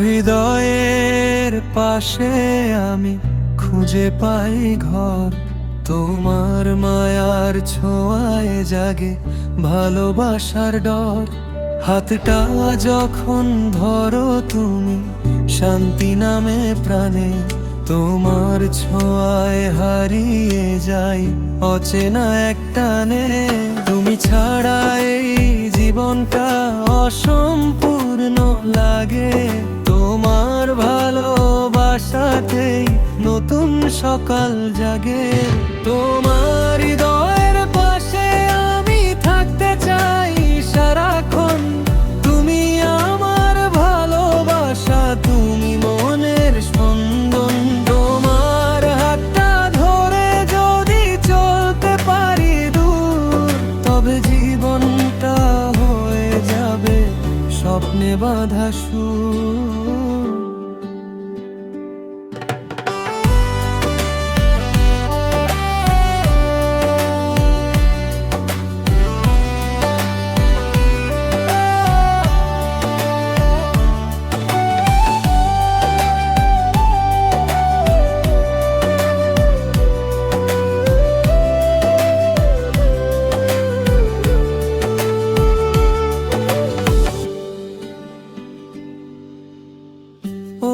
হৃদয়ের পাশে আমি খুঁজে পাই ঘর, তোমার মায়ার ছোঁয়ায় জাগে ভালোবাসার ডর। হাতটা যখন ধরো তুমি শান্তি নামে প্রাণে, তোমার ছোঁয়ায় হারিয়ে যাই অচেনা এক টানে। তুমি ছাড়া এই জীবনটা অসম্পূর্ণ লাগে, তোমার ভালোবাসাতেই নতুন সকাল জাগে। তোমার হৃদয়ের পাশে আমি থাকতে চাই সারাক্ষণ, তুমি আমার ভালোবাসা, তুমি মনের স্পন্দন। তোমার হাতটা ধরে যদি চলতে পারি দূর, তবে জীবনটা হয়ে যাবে স্বপ্নে বাঁধা সুর।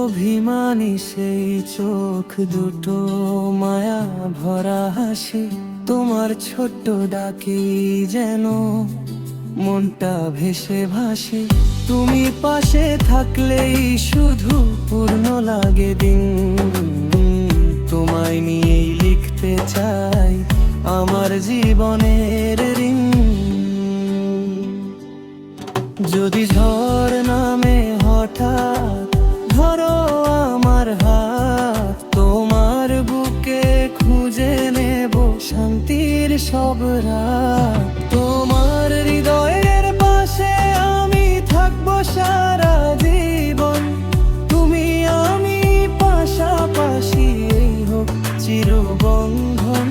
অভিমানী সেই চোখ দুটো, মায়া ভরা হাসি, তোমার ছোট্ট ডাকি যেন মনটা ভেসে ভাসি। তুমি পাশে থাকলেই শুধু পূর্ণ লাগে দিন, তোমায় নিয়েই লিখতে চাই আমার জীবনের ঋণ। যদি ঝড় নামে হঠাৎ ধরো আমার হাত, তোমার বুকে খুঁজে নেব শান্তির সব রাত। তোমার হৃদয়ের পাশে আমি থাকবো সারা জীবন, তুমি আমি পাশাপাশি, এই হোক চিরবন্ধন।